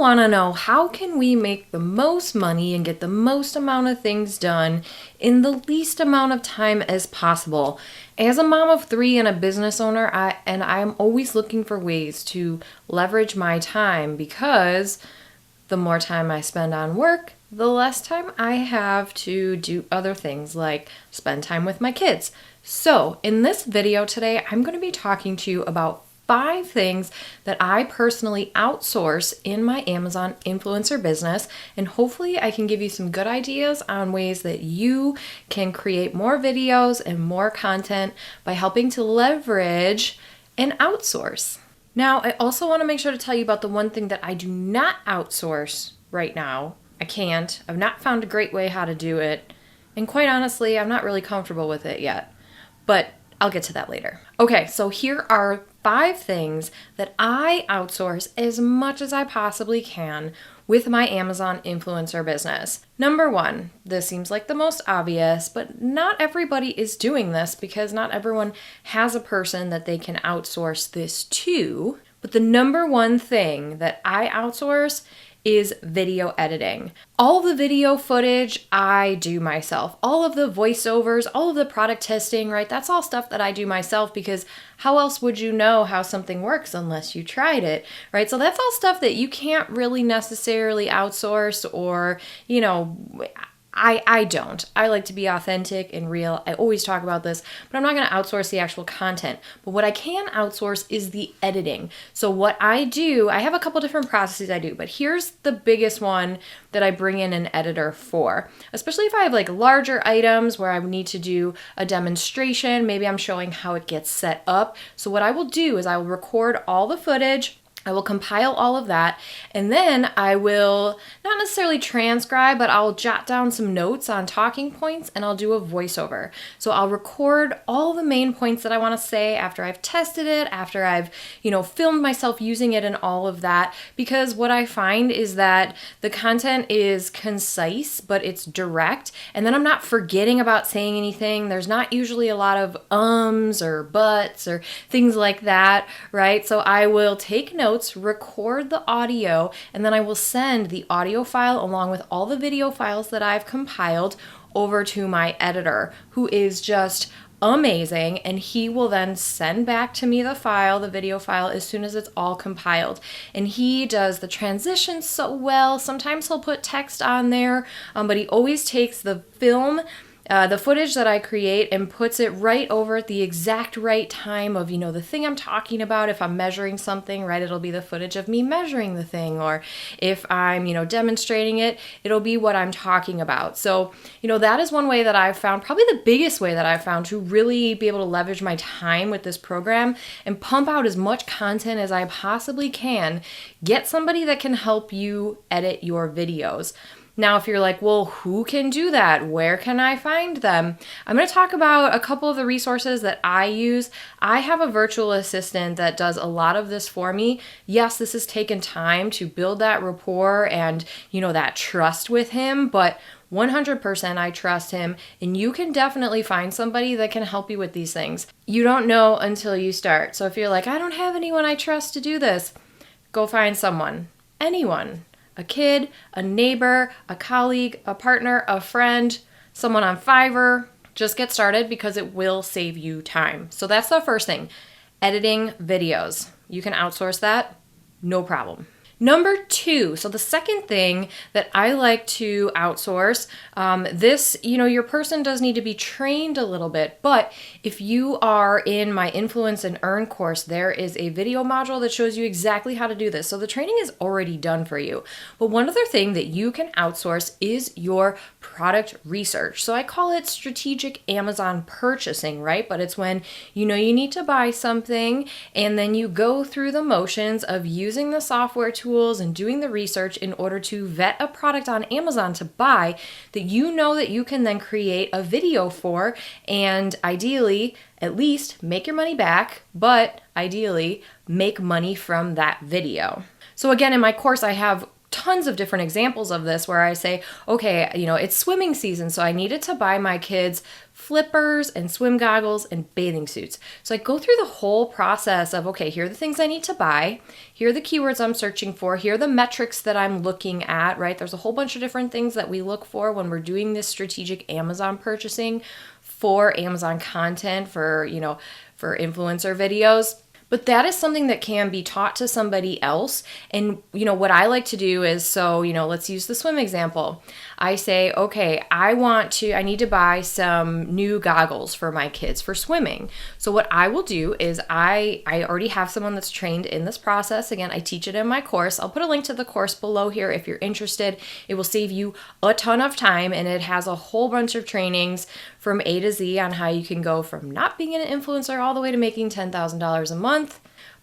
want to know, how can we make the most money and get the most amount of things done in the least amount of time as possible? As a mom of 3 and a business owner, I'm always looking for ways to leverage my time, because the more time I spend on work, the less time I have to do other things like spend time with my kids. So in this video today, I'm going to be talking to you about 5 things that I personally outsource in my Amazon influencer business, and hopefully I can give you some good ideas on ways that you can create more videos and more content by helping to leverage and outsource. Now, I also want to make sure to tell you about the one thing that I do not outsource right now. I can't. I've not found a great way how to do it, and quite honestly, I'm not really comfortable with it yet, but I'll get to that later. Okay, so here are 5 things that I outsource as much as I possibly can with my Amazon influencer business. Number 1, this seems like the most obvious, but not everybody is doing this because not everyone has a person that they can outsource this to. But the number 1 thing that I outsource is video editing. All the video footage I do myself. All of the voiceovers, all of the product testing, right? That's all stuff that I do myself, because how else would you know how something works unless you tried it, right? So that's all stuff that you can't really necessarily outsource, or, I don't. I like to be authentic and real. I always talk about this, but I'm not going to outsource the actual content. But what I can outsource is the editing. So what I do, I have a couple different processes I do, but here's the biggest one that I bring in an editor for, especially if I have like larger items where I need to do a demonstration. Maybe I'm showing how it gets set up. So what I will do is I will record all the footage. I will compile all of that, and then I will not necessarily transcribe, but I'll jot down some notes on talking points, and I'll do a voiceover. So I'll record all the main points that I want to say after I've tested it, after I've, filmed myself using it and all of that, because what I find is that the content is concise, but it's direct, and then I'm not forgetting about saying anything. There's not usually a lot of ums or buts or things like that, right? So I will take notes, record the audio, and then I will send the audio file along with all the video files that I've compiled over to my editor, who is just amazing, and he will then send back to me the video file, as soon as it's all compiled. And he does the transitions so well. Sometimes he'll put text on there, but he always takes the footage that I create and puts it right over at the exact right time of, the thing I'm talking about. If I'm measuring something, right, it'll be the footage of me measuring the thing. Or if I'm, demonstrating it, it'll be what I'm talking about. So, that is one way that I've found, probably the biggest way that I've found to really be able to leverage my time with this program and pump out as much content as I possibly can. Get somebody that can help you edit your videos. Now, if you're like, well, who can do that? Where can I find them? I'm going to talk about a couple of the resources that I use. I have a virtual assistant that does a lot of this for me. Yes, this has taken time to build that rapport and, that trust with him, but 100% I trust him, and you can definitely find somebody that can help you with these things. You don't know until you start. So if you're like, I don't have anyone I trust to do this, go find someone, anyone. A kid, a neighbor, a colleague, a partner, a friend, someone on Fiverr. Just get started, because it will save you time. So that's the first thing, editing videos. You can outsource that, no problem. Number 2, so the second thing that I like to outsource, this, your person does need to be trained a little bit, but if you are in my Influence and Earn course, there is a video module that shows you exactly how to do this. So the training is already done for you. But one other thing that you can outsource is your product research. So I call it strategic Amazon purchasing, right? But it's when you need to buy something, and then you go through the motions of using the software tools and doing the research in order to vet a product on Amazon to buy, that that you can then create a video for, and ideally, at least make your money back, but ideally make money from that video. So again, in my course, I have tons of different examples of this where I say, okay, it's swimming season, so I needed to buy my kids flippers and swim goggles and bathing suits. So I go through the whole process of, okay, here are the things I need to buy. Here are the keywords I'm searching for. Here are the metrics that I'm looking at, right? There's a whole bunch of different things that we look for when we're doing this strategic Amazon purchasing for Amazon content, for influencer videos. But that is something that can be taught to somebody else. And, what I like to do is, let's use the swim example. I say, okay, I need to buy some new goggles for my kids for swimming. So what I will do is I already have someone that's trained in this process. Again, I teach it in my course. I'll put a link to the course below here if you're interested. It will save you a ton of time, and it has a whole bunch of trainings from A to Z on how you can go from not being an influencer all the way to making $10,000 a month.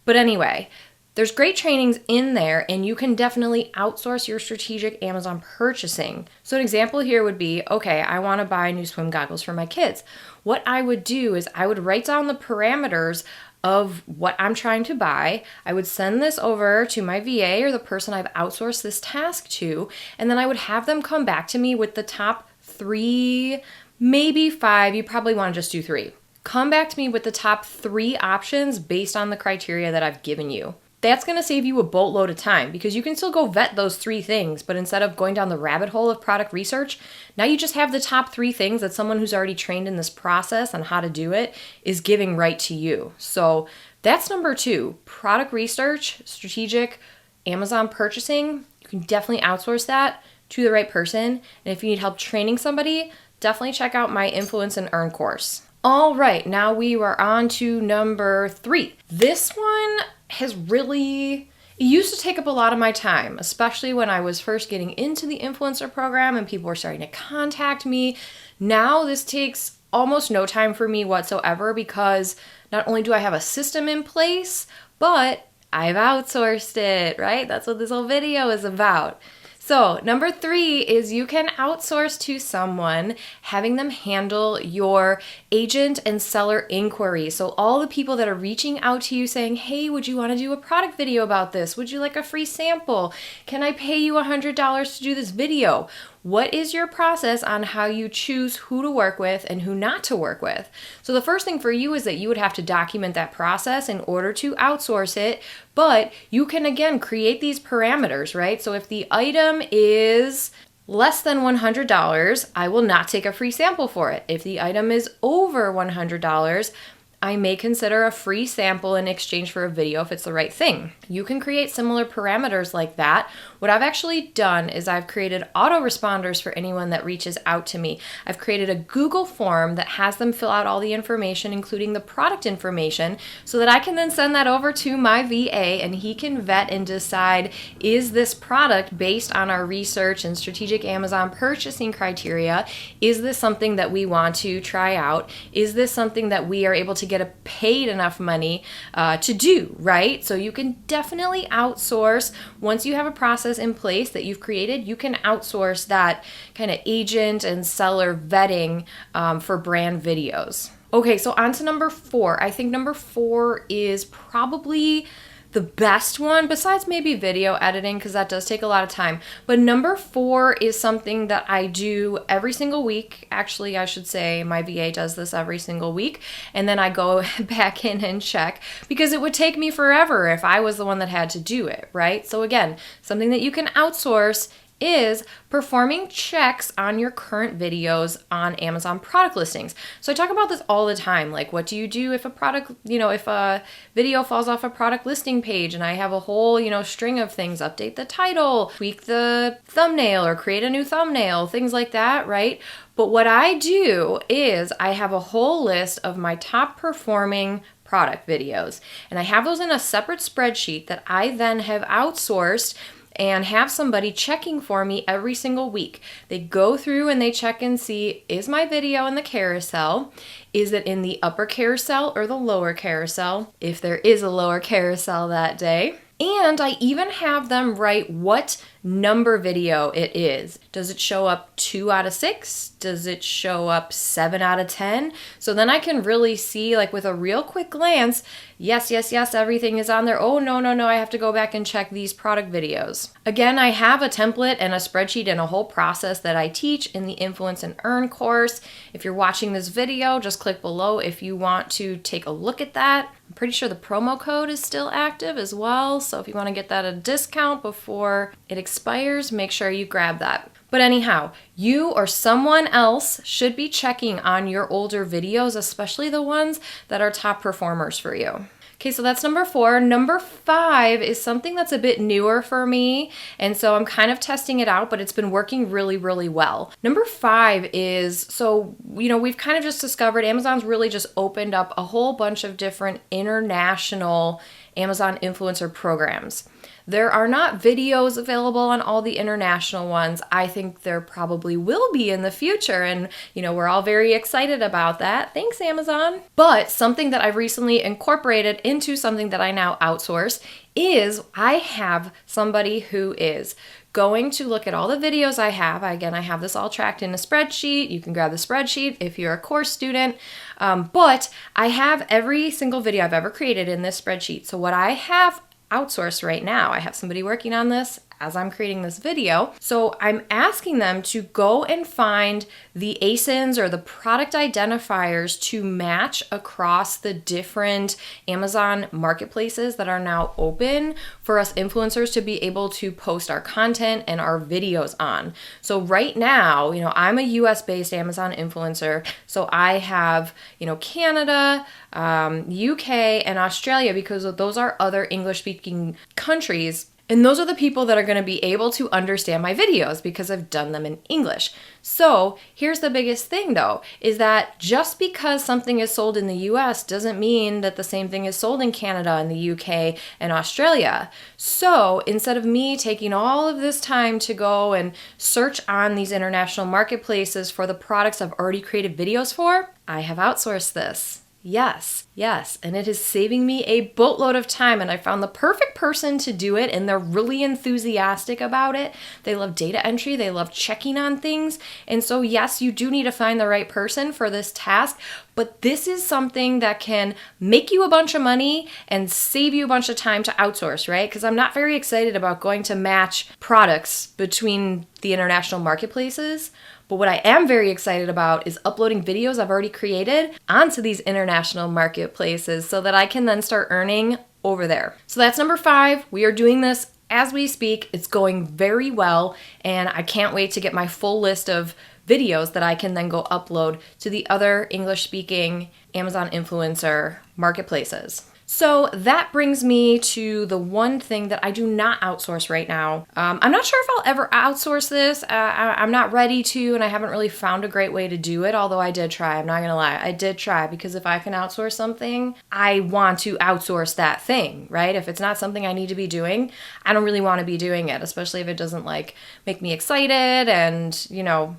But anyway, there's great trainings in there, and you can definitely outsource your strategic Amazon purchasing. So an example here would be, okay, I want to buy new swim goggles for my kids. What I would do is I would write down the parameters of what I'm trying to buy. I would send this over to my VA or the person I've outsourced this task to, and then I would have them come back to me with the top 3, maybe 5. You probably want to just do 3. Come back to me with the top 3 options based on the criteria that I've given you. That's going to save you a boatload of time because you can still go vet those 3 things, but instead of going down the rabbit hole of product research, now you just have the top 3 things that someone who's already trained in this process on how to do it is giving right to you. So that's number 2, product research, strategic Amazon purchasing. You can definitely outsource that to the right person. And if you need help training somebody, definitely check out my Influence and Earn course. All right, now we are on to number 3. This one it used to take up a lot of my time, especially when I was first getting into the influencer program and people were starting to contact me. Now this takes almost no time for me whatsoever because not only do I have a system in place, but I've outsourced it, right? That's what this whole video is about. So number 3 is you can outsource to someone, having them handle your agent and seller inquiry. So all the people that are reaching out to you saying, hey, would you want to do a product video about this? Would you like a free sample? Can I pay you $100 to do this video? What is your process on how you choose who to work with and who not to work with? So the first thing for you is that you would have to document that process in order to outsource it, but you can again create these parameters, right? So if the item is less than $100, I will not take a free sample for it. If the item is over $100, I may consider a free sample in exchange for a video if it's the right thing. You can create similar parameters like that. What I've actually done is I've created autoresponders for anyone that reaches out to me. I've created a Google form that has them fill out all the information, including the product information, so that I can then send that over to my VA and he can vet and decide, is this product based on our research and strategic Amazon purchasing criteria? Is this something that we want to try out? Is this something that we are able to get paid enough money to do, right? So you can definitely outsource. Once you have a process in place that you've created, you can outsource that kind of agent and seller vetting for brand videos. Okay, so on to number 4. I think number 4 is probably the best one, besides maybe video editing, because that does take a lot of time. But number 4 is something that I do every single week. Actually, I should say my VA does this every single week. And then I go back in and check, because it would take me forever if I was the one that had to do it, right? So again, something that you can outsource is performing checks on your current videos on Amazon product listings. So I talk about this all the time. Like, what do you do if a product, if a video falls off a product listing page? And I have a whole, string of things: update the title, tweak the thumbnail, or create a new thumbnail, things like that, right? But what I do is I have a whole list of my top performing product videos, and I have those in a separate spreadsheet that I then have outsourced and have somebody checking for me every single week. They go through and they check and see, is my video in the carousel? Is it in the upper carousel or the lower carousel? If there is a lower carousel that day. And I even have them write what number video it is. Does it show up 2 out of 6? Does it show up 7 out of 10? So then I can really see, like with a real quick glance, yes, everything is on there. Oh, no, I have to go back and check these product videos. Again, I have a template and a spreadsheet and a whole process that I teach in the Influence and Earn course. If you're watching this video, just click below if you want to take a look at that. I'm pretty sure the promo code is still active as well. So if you want to get that at a discount before it expires, make sure you grab that. But anyhow, you or someone else should be checking on your older videos, especially the ones that are top performers for you. Okay, so that's number 4. Number 5 is something that's a bit newer for me, and so I'm kind of testing it out, but it's been working really, really well. Number 5 is, so, we've kind of just discovered Amazon's really just opened up a whole bunch of different international Amazon influencer programs. There are not videos available on all the international ones. I think there probably will be in the future, and we're all very excited about that. Thanks, Amazon. But something that I've recently incorporated into something that I now outsource is I have somebody who is going to look at all the videos I have. Again, I have this all tracked in a spreadsheet. You can grab the spreadsheet if you're a course student. But I have every single video I've ever created in this spreadsheet. So what I have outsourced right now, I have somebody working on this as I'm creating this video. So I'm asking them to go and find the ASINs or the product identifiers to match across the different Amazon marketplaces that are now open for us influencers to be able to post our content and our videos on. So right now, I'm a US-based Amazon influencer. So I have, Canada, UK, and Australia, because those are other English-speaking countries. And those are the people that are going to be able to understand my videos because I've done them in English. So here's the biggest thing though, is that just because something is sold in the US doesn't mean that the same thing is sold in Canada and the UK and Australia. So instead of me taking all of this time to go and search on these international marketplaces for the products I've already created videos for, I have outsourced this. Yes, and it is saving me a boatload of time, and I found the perfect person to do it, and they're really enthusiastic about it. They love data entry, they love checking on things, and so yes, you do need to find the right person for this task, but this is something that can make you a bunch of money and save you a bunch of time to outsource, right? Because I'm not very excited about going to match products between the international marketplaces. But what I am very excited about is uploading videos I've already created onto these international marketplaces so that I can then start earning over there. So that's number 5. We are doing this as we speak. It's going very well, and I can't wait to get my full list of videos that I can then go upload to the other English-speaking Amazon influencer marketplaces. So that brings me to the one thing that I do not outsource right now. I'm not sure if I'll ever outsource this. I'm not ready to, and I haven't really found a great way to do it, although I did try. I'm not gonna lie. I did try, because if I can outsource something, I want to outsource that thing, right? If it's not something I need to be doing, I don't really want to be doing it, especially if it doesn't make me excited and,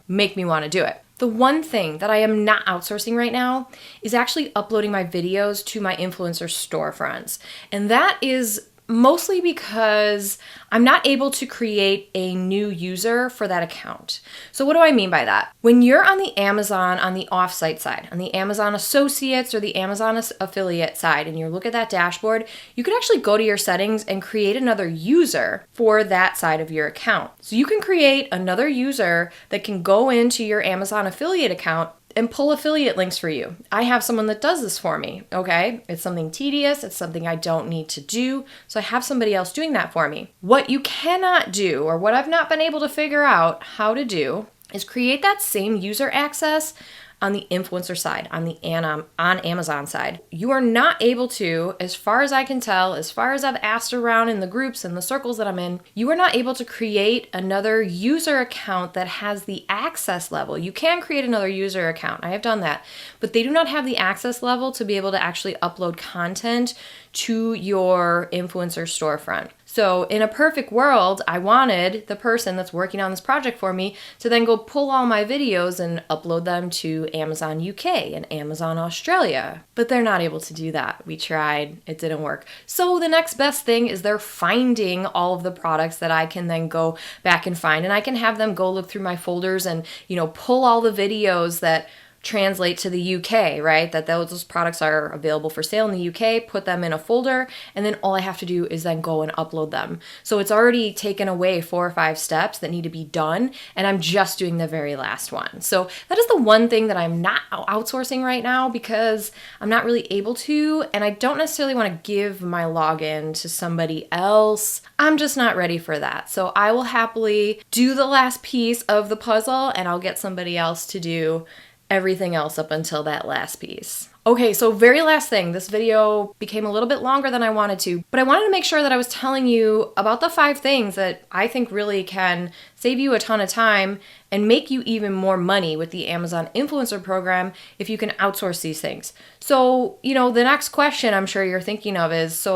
make me want to do it. The one thing that I am not outsourcing right now is actually uploading my videos to my influencer storefronts. And that is mostly because I'm not able to create a new user for that account. So what do I mean by that? When you're on the Amazon, on the offsite side, on the Amazon Associates or the Amazon Affiliate side, and you look at that dashboard, you could actually go to your settings and create another user for that side of your account. So you can create another user that can go into your Amazon Affiliate account and pull affiliate links for you. I have someone that does this for me, okay? It's something tedious, it's something I don't need to do, so I have somebody else doing that for me. What you cannot do, or what I've not been able to figure out how to do, is create that same user access on the influencer side, on Amazon side. You are not able to, as far as I can tell, as far as I've asked around in the groups and the circles that I'm in, you are not able to create another user account that has the access level. You can create another user account. I have done that, but they do not have the access level to be able to actually upload content to your influencer storefront. So in a perfect world, I wanted the person that's working on this project for me to then go pull all my videos and upload them to Amazon UK and Amazon Australia. But they're not able to do that. We tried, it didn't work. So the next best thing is they're finding all of the products that I can then go back and find, and I can have them go look through my folders and, pull all the videos that translate to the UK, right? That those products are available for sale in the UK, put them in a folder, and then all I have to do is then go and upload them. So it's already taken away 4 or 5 steps that need to be done, and I'm just doing the very last one. So that is the one thing that I'm not outsourcing right now because I'm not really able to, and I don't necessarily want to give my login to somebody else. I'm just not ready for that. So I will happily do the last piece of the puzzle, and I'll get somebody else to do everything else up until that last piece. Okay, so very last thing, this video became a little bit longer than I wanted to, but I wanted to make sure that I was telling you about the 5 things that I think really can save you a ton of time and make you even more money with the Amazon Influencer Program if you can outsource these things. So, the next question I'm sure you're thinking of is,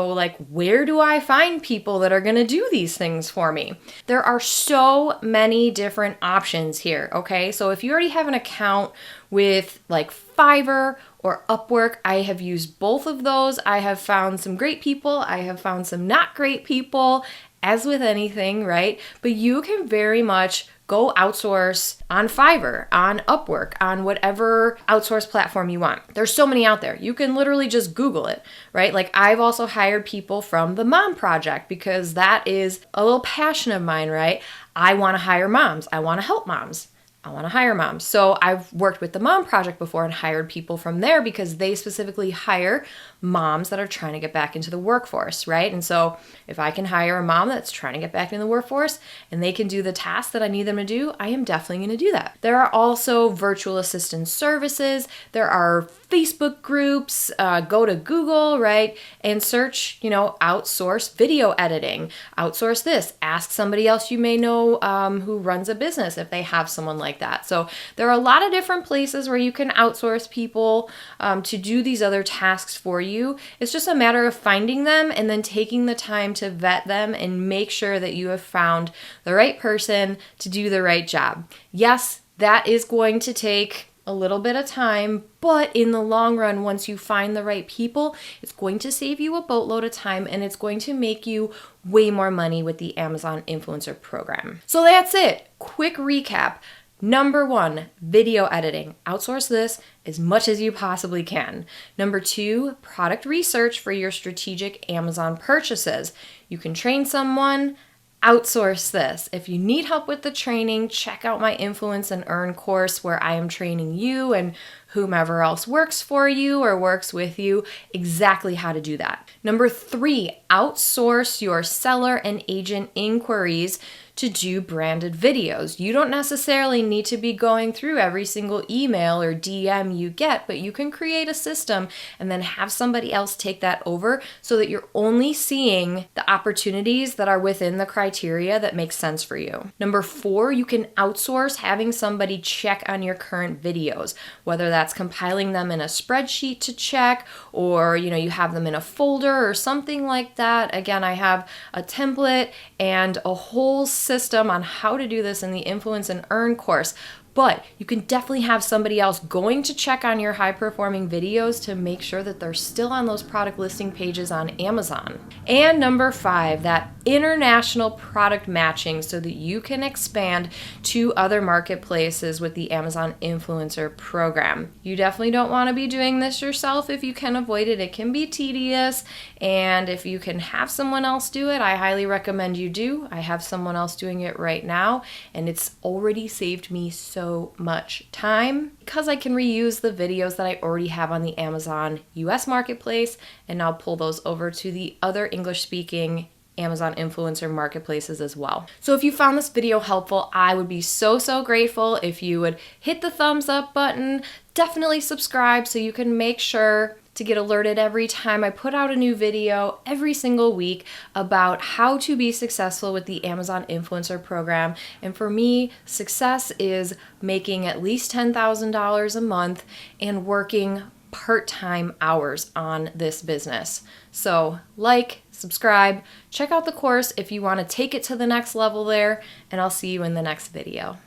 where do I find people that are gonna do these things for me? There are so many different options here, okay? So if you already have an account with Fiverr or Upwork, I have used both of those. I have found some great people. I have found some not great people, as with anything, right? But you can very much go outsource on Fiverr, on Upwork, on whatever outsource platform you want. There's so many out there. You can literally just Google it, right? I've also hired people from the Mom Project because that is a little passion of mine, right? I want to hire moms. I want to help moms. I want to hire moms. So I've worked with the Mom Project before and hired people from there because they specifically hire moms that are trying to get back into the workforce, right? And so if I can hire a mom that's trying to get back into the workforce and they can do the tasks that I need them to do, I am definitely going to do that. There are also virtual assistant services. There are Facebook groups. Go to Google, right? And search, outsource video editing. Outsource this. Ask somebody else you may know who runs a business if they have someone like that. So there are a lot of different places where you can outsource people to do these other tasks for you. It's just a matter of finding them and then taking the time to vet them and make sure that you have found the right person to do the right job. Yes, that is going to take a little bit of time, but in the long run, once you find the right people, it's going to save you a boatload of time and it's going to make you way more money with the Amazon Influencer Program. So that's it. Quick recap. Number 1, video editing. Outsource this as much as you possibly can. Number 2, product research for your strategic Amazon purchases. You can train someone, outsource this. If you need help with the training, check out my Influence and Earn course where I am training you and whomever else works for you or works with you exactly how to do that. Number 3, outsource your seller and agent inquiries to do branded videos. You don't necessarily need to be going through every single email or DM you get, but you can create a system and then have somebody else take that over so that you're only seeing the opportunities that are within the criteria that make sense for you. Number 4, you can outsource having somebody check on your current videos, whether that's compiling them in a spreadsheet to check or you have them in a folder or something like that. Again, I have a template and a whole system on how to do this in the Influence and Earn course. But you can definitely have somebody else going to check on your high-performing videos to make sure that they're still on those product listing pages on Amazon. And number 5, that international product matching so that you can expand to other marketplaces with the Amazon Influencer Program. You definitely don't want to be doing this yourself if you can avoid it. It can be tedious, and if you can have someone else do it, I highly recommend you do. I have someone else doing it right now, and it's already saved me so much time because I can reuse the videos that I already have on the Amazon US marketplace and now pull those over to the other English-speaking Amazon influencer marketplaces as well. So if you found this video helpful, I would be so grateful if you would hit the thumbs up button, definitely subscribe so you can make sure to get alerted every time I put out a new video every single week about how to be successful with the Amazon Influencer Program. And for me, success is making at least $10,000 a month and working part-time hours on this business. So like, subscribe, check out the course if you want to take it to the next level there, and I'll see you in the next video.